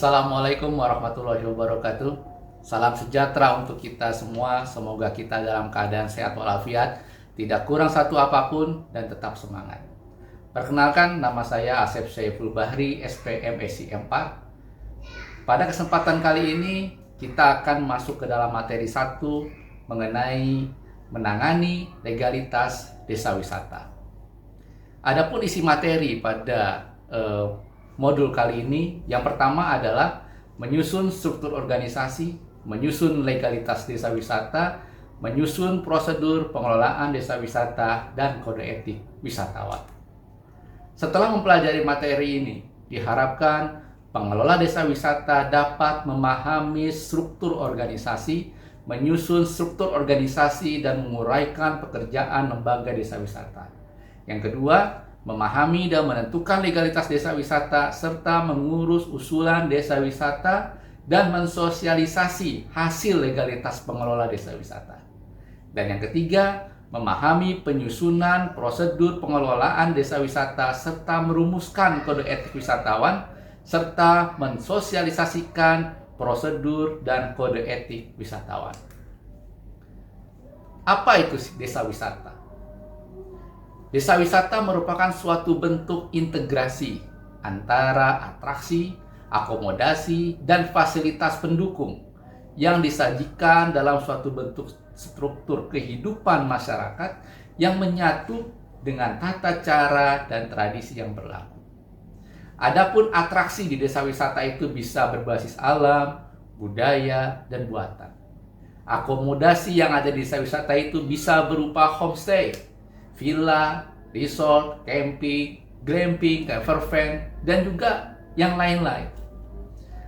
Assalamualaikum warahmatullahi wabarakatuh. Salam sejahtera untuk kita semua. Semoga kita dalam keadaan sehat walafiat, tidak kurang satu apapun, dan tetap semangat. Perkenalkan, nama saya Asep Syaiful Bahri, SPM SI 4. Pada kesempatan kali ini, kita akan masuk ke dalam materi 1 mengenai menangani legalitas desa wisata. Adapun isi materi pada modul kali ini, yang pertama adalah menyusun struktur organisasi, menyusun legalitas desa wisata, menyusun prosedur pengelolaan desa wisata, dan kode etik wisatawan. Setelah mempelajari materi ini, diharapkan pengelola desa wisata dapat memahami struktur organisasi, menyusun struktur organisasi, dan menguraikan pekerjaan lembaga desa wisata. Yang kedua, memahami dan menentukan legalitas desa wisata, serta mengurus usulan desa wisata dan mensosialisasi hasil legalitas pengelola desa wisata. Dan yang ketiga, memahami penyusunan prosedur pengelolaan desa wisata, serta merumuskan kode etik wisatawan, serta mensosialisasikan prosedur dan kode etik wisatawan. Apa itu desa wisata? Desa wisata merupakan suatu bentuk integrasi antara atraksi, akomodasi, dan fasilitas pendukung yang disajikan dalam suatu bentuk struktur kehidupan masyarakat yang menyatu dengan tata cara dan tradisi yang berlaku. Adapun atraksi di desa wisata itu bisa berbasis alam, budaya, dan buatan. Akomodasi yang ada di desa wisata itu bisa berupa homestay, villa, resort, camping, glamping, campervan, dan juga yang lain-lain.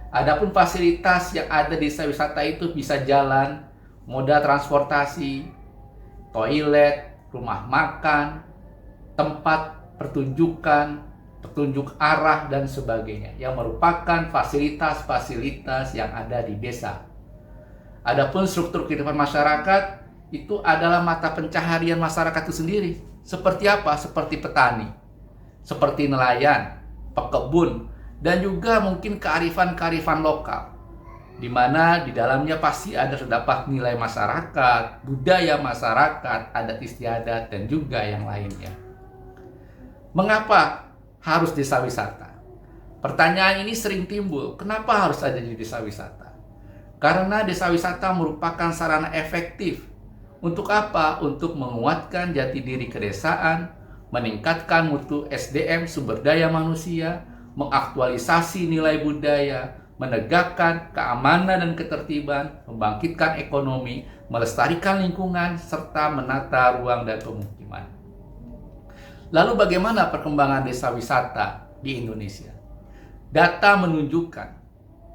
Adapun fasilitas yang ada di desa wisata itu bisa jalan, moda transportasi, toilet, rumah makan, tempat pertunjukan, petunjuk arah, dan sebagainya, yang merupakan fasilitas-fasilitas yang ada di desa. Adapun struktur kehidupan masyarakat itu adalah mata pencaharian masyarakat itu sendiri. Seperti apa? Seperti petani, seperti nelayan, pekebun, dan juga mungkin kearifan-kearifan lokal, di mana di dalamnya pasti terdapat nilai masyarakat, budaya masyarakat, adat istiadat, dan juga yang lainnya. Mengapa harus desa wisata? Pertanyaan ini sering timbul, kenapa harus ada di desa wisata? Karena desa wisata merupakan sarana efektif. Untuk apa? Untuk menguatkan jati diri kedesaan, meningkatkan mutu SDM sumber daya manusia, mengaktualisasi nilai budaya, menegakkan keamanan dan ketertiban, membangkitkan ekonomi, melestarikan lingkungan, serta menata ruang dan pemukiman. Lalu bagaimana perkembangan desa wisata di Indonesia? Data menunjukkan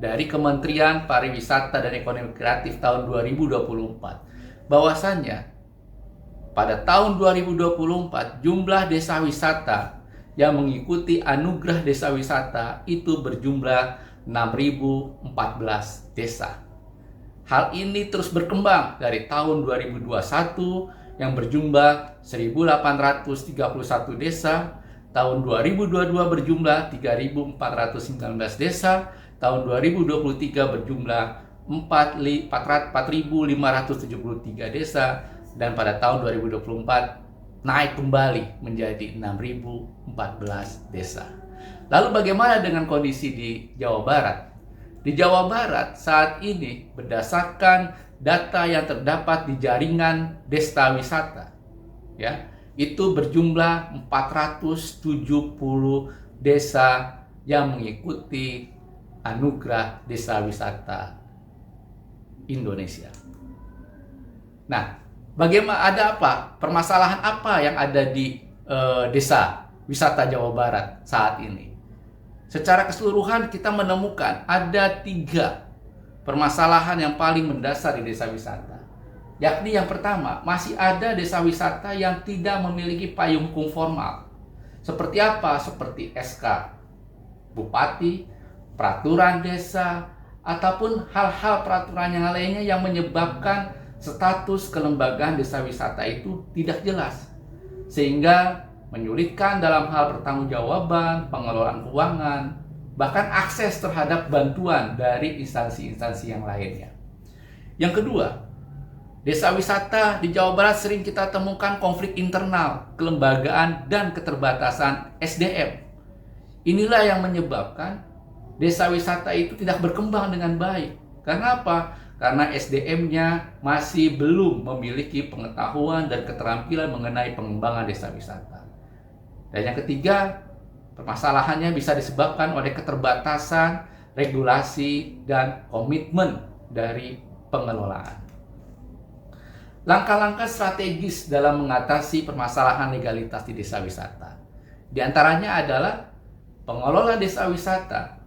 dari Kementerian Pariwisata dan Ekonomi Kreatif tahun 2024 bahwasannya pada tahun 2024 jumlah desa wisata yang mengikuti anugerah desa wisata itu berjumlah 6.014 desa. Hal ini terus berkembang dari tahun 2021 yang berjumlah 1.831 desa, tahun 2022 berjumlah 3.419 desa, tahun 2023 berjumlah 4.573 desa, dan pada tahun 2024 naik kembali menjadi 6.014 desa. Lalu bagaimana dengan kondisi di Jawa Barat? Di Jawa Barat saat ini berdasarkan data yang terdapat di jaringan desa wisata, ya, itu berjumlah 470 desa yang mengikuti anugerah desa wisata Indonesia. Nah, bagaimana, ada apa? Permasalahan apa yang ada di desa wisata Jawa Barat saat ini? Secara keseluruhan kita menemukan ada 3 permasalahan yang paling mendasar di desa wisata. Yakni yang pertama, masih ada desa wisata yang tidak memiliki payung hukum formal. Seperti apa? Seperti SK Bupati, peraturan desa, ataupun hal-hal peraturan yang lainnya yang menyebabkan status kelembagaan desa wisata itu tidak jelas, sehingga menyulitkan dalam hal pertanggungjawaban, pengelolaan keuangan, bahkan akses terhadap bantuan dari instansi-instansi yang lainnya. Yang kedua, desa wisata di Jawa Barat sering kita temukan konflik internal, kelembagaan, dan keterbatasan SDM. Inilah yang menyebabkan desa wisata itu tidak berkembang dengan baik. Karena apa? Karena SDM-nya masih belum memiliki pengetahuan dan keterampilan mengenai pengembangan desa wisata. Dan yang ketiga, permasalahannya bisa disebabkan oleh keterbatasan, regulasi, dan komitmen dari pengelolaan. Langkah-langkah strategis dalam mengatasi permasalahan legalitas di desa wisata. Di antaranya adalah pengelola desa wisata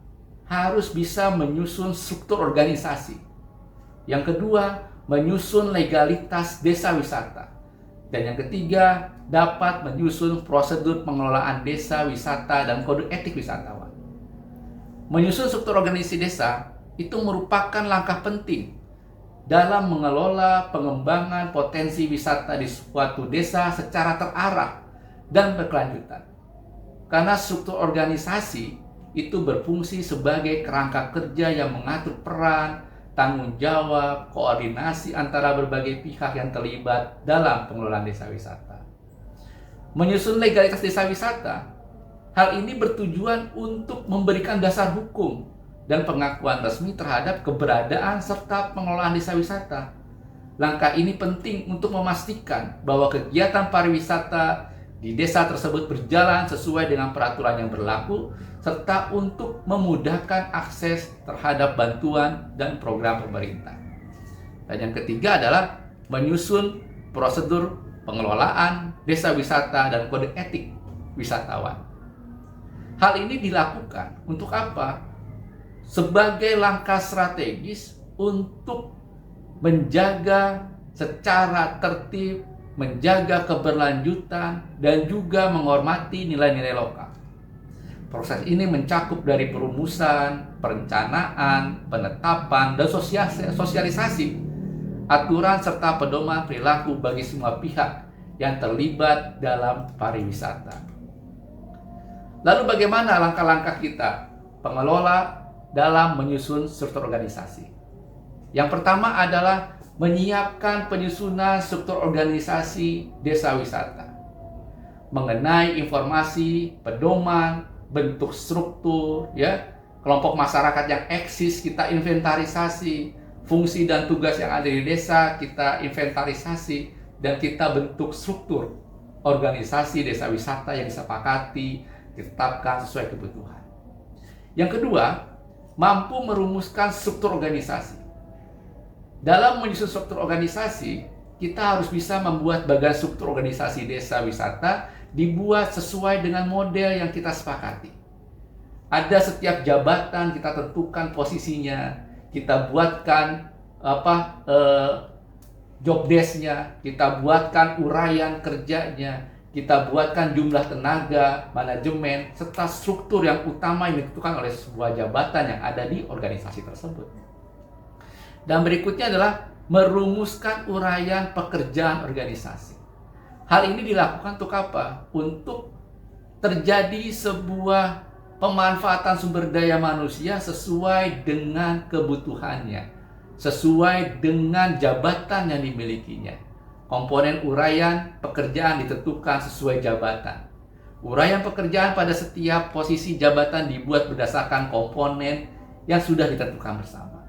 harus bisa menyusun struktur organisasi. Yang kedua, menyusun legalitas desa wisata. Dan yang ketiga, dapat menyusun prosedur pengelolaan desa wisata dan kode etik wisatawan. Menyusun struktur organisasi desa itu merupakan langkah penting dalam mengelola pengembangan potensi wisata di suatu desa secara terarah dan berkelanjutan. Karena struktur organisasi itu berfungsi sebagai kerangka kerja yang mengatur peran, tanggung jawab, koordinasi antara berbagai pihak yang terlibat dalam pengelolaan desa wisata. Menyusun legalitas desa wisata, hal ini bertujuan untuk memberikan dasar hukum dan pengakuan resmi terhadap keberadaan serta pengelolaan desa wisata. Langkah ini penting untuk memastikan bahwa kegiatan pariwisata di desa tersebut berjalan sesuai dengan peraturan yang berlaku, serta untuk memudahkan akses terhadap bantuan dan program pemerintah. Dan yang ketiga adalah menyusun prosedur pengelolaan desa wisata dan kode etik wisatawan. Hal ini dilakukan untuk apa? Sebagai langkah strategis untuk menjaga secara tertib, menjaga keberlanjutan, dan juga menghormati nilai-nilai lokal. Proses ini mencakup dari perumusan, perencanaan, penetapan, dan sosialisasi aturan serta pedoman perilaku bagi semua pihak yang terlibat dalam pariwisata. Lalu bagaimana langkah-langkah kita pengelola dalam menyusun struktur organisasi? Yang pertama adalah menyiapkan penyusunan struktur organisasi desa wisata mengenai informasi, pedoman, bentuk struktur, kelompok masyarakat yang eksis kita inventarisasi, fungsi dan tugas yang ada di desa kita inventarisasi, dan kita bentuk struktur organisasi desa wisata yang disepakati, ditetapkan sesuai kebutuhan. Yang kedua, mampu merumuskan struktur organisasi. Dalam menyusun struktur organisasi, kita harus bisa membuat bagian struktur organisasi desa wisata dibuat sesuai dengan model yang kita sepakati. Ada setiap jabatan kita tentukan posisinya, kita buatkan job desk-nya, kita buatkan uraian kerjanya, kita buatkan jumlah tenaga, manajemen, serta struktur yang utama yang ditentukan oleh sebuah jabatan yang ada di organisasi tersebut. Dan berikutnya adalah merumuskan uraian pekerjaan organisasi. Hal ini dilakukan untuk apa? Untuk terjadi sebuah pemanfaatan sumber daya manusia sesuai dengan kebutuhannya, sesuai dengan jabatan yang dimilikinya. Komponen uraian pekerjaan ditentukan sesuai jabatan. Uraian pekerjaan pada setiap posisi jabatan dibuat berdasarkan komponen yang sudah ditentukan bersama.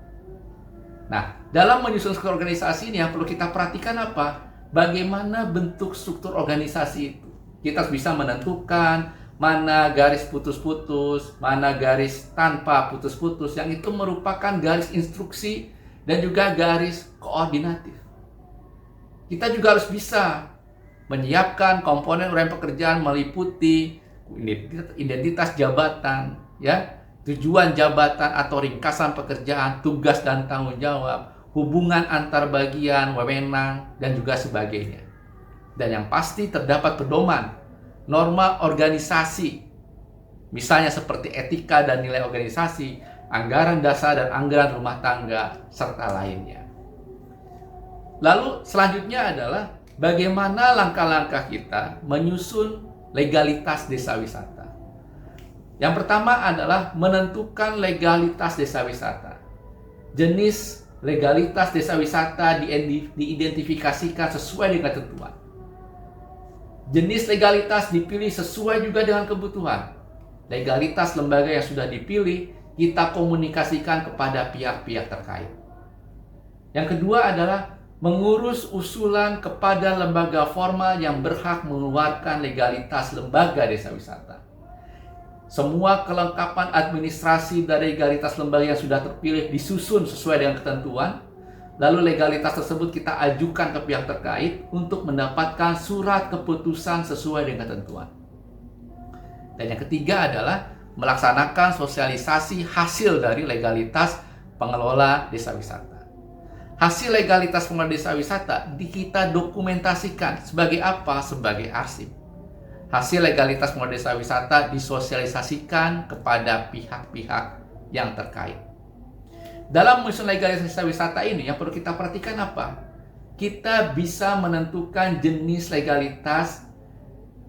Nah, dalam menyusun struktur organisasi ini yang perlu kita perhatikan apa? Bagaimana bentuk struktur organisasi itu? Kita bisa menentukan mana garis putus-putus, mana garis tanpa putus-putus, yang itu merupakan garis instruksi dan juga garis koordinatif. Kita juga harus bisa menyiapkan komponen uraian pekerjaan meliputi identitas jabatan, tujuan jabatan atau ringkasan pekerjaan, tugas dan tanggung jawab, hubungan antar bagian, wewenang, dan juga sebagainya. Dan yang pasti terdapat pedoman, norma organisasi, misalnya seperti etika dan nilai organisasi, anggaran dasar dan anggaran rumah tangga, serta lainnya. Lalu selanjutnya adalah bagaimana langkah-langkah kita menyusun legalitas desa wisata. Yang pertama adalah menentukan legalitas desa wisata. Jenis legalitas desa wisata diidentifikasikan sesuai dengan ketentuan. Jenis legalitas dipilih sesuai juga dengan kebutuhan. Legalitas lembaga yang sudah dipilih kita komunikasikan kepada pihak-pihak terkait. Yang kedua adalah mengurus usulan kepada lembaga formal yang berhak mengeluarkan legalitas lembaga desa wisata. Semua kelengkapan administrasi dari legalitas lembaga yang sudah terpilih disusun sesuai dengan ketentuan. Lalu legalitas tersebut kita ajukan ke pihak terkait untuk mendapatkan surat keputusan sesuai dengan ketentuan. Dan yang ketiga adalah melaksanakan sosialisasi hasil dari legalitas pengelola desa wisata. Hasil legalitas pengelola desa wisata kita dokumentasikan sebagai apa? Sebagai arsip. Hasil legalitas pengelola desa wisata disosialisasikan kepada pihak-pihak yang terkait. Dalam menyusun legalitas desa wisata ini yang perlu kita perhatikan apa? Kita bisa menentukan jenis legalitas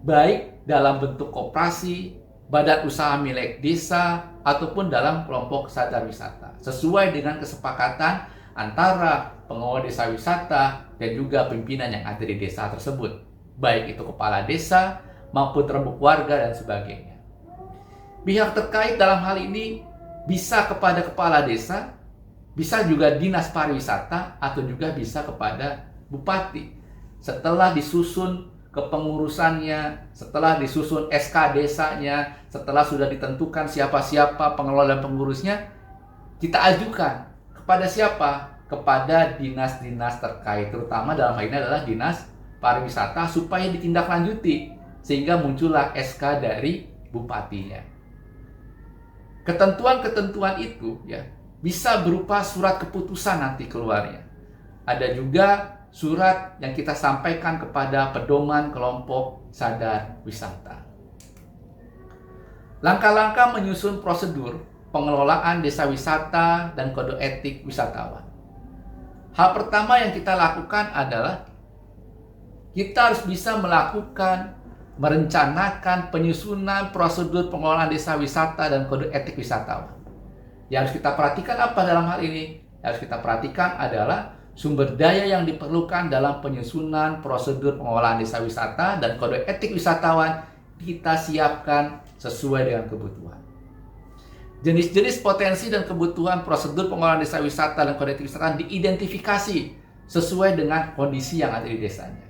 baik dalam bentuk koperasi, badan usaha milik desa, ataupun dalam kelompok sadar wisata. Sesuai dengan kesepakatan antara pengelola desa wisata dan juga pimpinan yang ada di desa tersebut. Baik itu kepala desa, maupun rembuk warga dan sebagainya. Pihak terkait dalam hal ini bisa kepada kepala desa, bisa juga dinas pariwisata, atau juga bisa kepada bupati. Setelah disusun kepengurusannya, setelah disusun SK desanya, setelah sudah ditentukan siapa-siapa pengelola dan pengurusnya, kita ajukan kepada siapa? Kepada dinas-dinas terkait, terutama dalam hal ini adalah dinas pariwisata, supaya ditindaklanjuti sehingga muncullah SK dari bupatinya. Ketentuan-ketentuan itu ya bisa berupa surat keputusan nanti keluarnya. Ada juga surat yang kita sampaikan kepada pedoman kelompok sadar wisata. Langkah-langkah menyusun prosedur pengelolaan desa wisata dan kode etik wisatawan. Hal pertama yang kita lakukan adalah kita harus bisa merencanakan penyusunan prosedur pengelolaan desa wisata dan kode etik wisatawan. Yang harus kita perhatikan apa dalam hal ini? Yang harus kita perhatikan adalah sumber daya yang diperlukan dalam penyusunan prosedur pengelolaan desa wisata dan kode etik wisatawan kita siapkan sesuai dengan kebutuhan. Jenis-jenis potensi dan kebutuhan prosedur pengelolaan desa wisata dan kode etik wisatawan diidentifikasi sesuai dengan kondisi yang ada di desanya.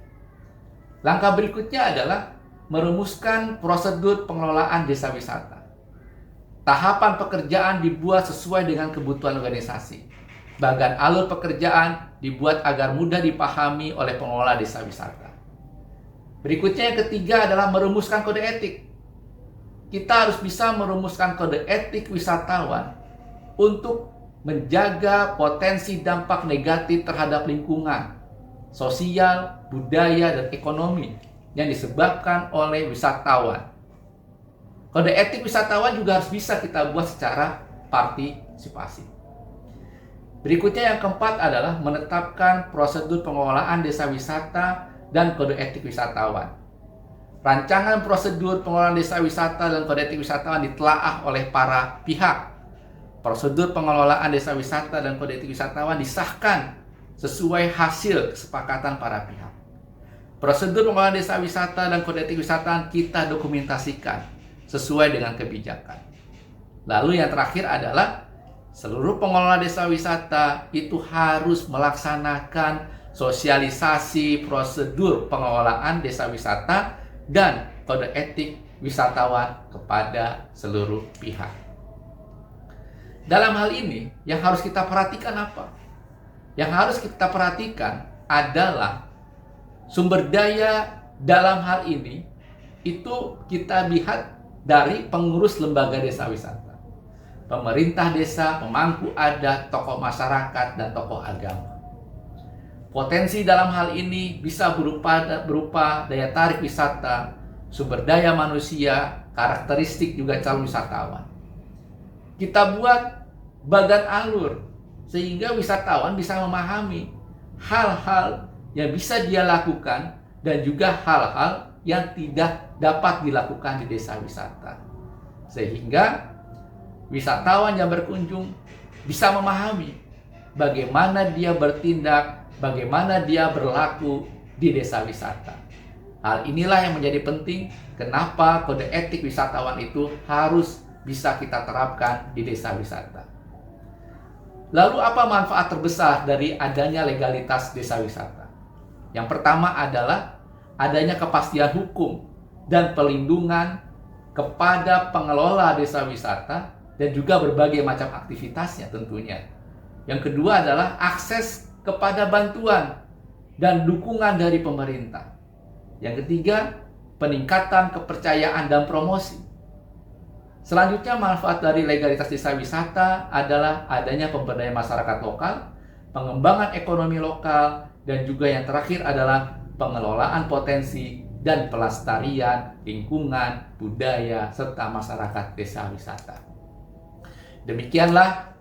Langkah berikutnya adalah merumuskan prosedur pengelolaan desa wisata. Tahapan pekerjaan dibuat sesuai dengan kebutuhan organisasi. Bagan alur pekerjaan dibuat agar mudah dipahami oleh pengelola desa wisata. Berikutnya yang ketiga adalah merumuskan kode etik. Kita harus bisa merumuskan kode etik wisatawan untuk menjaga potensi dampak negatif terhadap lingkungan, sosial, budaya, dan ekonomi yang disebabkan oleh wisatawan. Kode etik wisatawan juga harus bisa kita buat secara partisipasi. Berikutnya yang keempat adalah menetapkan prosedur pengelolaan desa wisata dan kode etik wisatawan. Rancangan prosedur pengelolaan desa wisata dan kode etik wisatawan ditelaah oleh para pihak. Prosedur pengelolaan desa wisata dan kode etik wisatawan disahkan sesuai hasil kesepakatan para pihak. Prosedur pengelolaan desa wisata dan kode etik wisatawan kita dokumentasikan sesuai dengan kebijakan. Lalu yang terakhir adalah seluruh pengelola desa wisata itu harus melaksanakan sosialisasi prosedur pengelolaan desa wisata dan kode etik wisatawan kepada seluruh pihak. Dalam hal ini yang harus kita perhatikan apa? Yang harus kita perhatikan adalah sumber daya dalam hal ini itu kita lihat dari pengurus lembaga desa wisata. Pemerintah desa, pemangku adat, tokoh masyarakat, dan tokoh agama. Potensi dalam hal ini bisa berupa daya tarik wisata, sumber daya manusia, karakteristik juga calon wisatawan. Kita buat bagan alur sehingga wisatawan bisa memahami hal-hal yang bisa dia lakukan dan juga hal-hal yang tidak dapat dilakukan di desa wisata. sehingga wisatawan yang berkunjung bisa memahami bagaimana dia bertindak, bagaimana dia berlaku di desa wisata. Hal inilah yang menjadi penting kenapa kode etik wisatawan itu harus bisa kita terapkan di desa wisata. Lalu apa manfaat terbesar dari adanya legalitas desa wisata? Yang pertama adalah adanya kepastian hukum dan perlindungan kepada pengelola desa wisata dan juga berbagai macam aktivitasnya tentunya. Yang kedua adalah akses kepada bantuan dan dukungan dari pemerintah. Yang ketiga, peningkatan kepercayaan dan promosi. Selanjutnya, manfaat dari legalitas desa wisata adalah adanya pemberdayaan masyarakat lokal, pengembangan ekonomi lokal, dan juga yang terakhir adalah pengelolaan potensi dan pelestarian lingkungan, budaya, serta masyarakat desa wisata. Demikianlah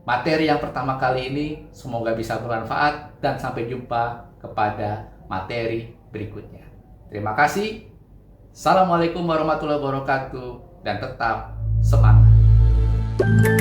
materi yang pertama kali ini, semoga bisa bermanfaat dan sampai jumpa kepada materi berikutnya. Terima kasih. Assalamualaikum warahmatullahi wabarakatuh dan tetap semangat.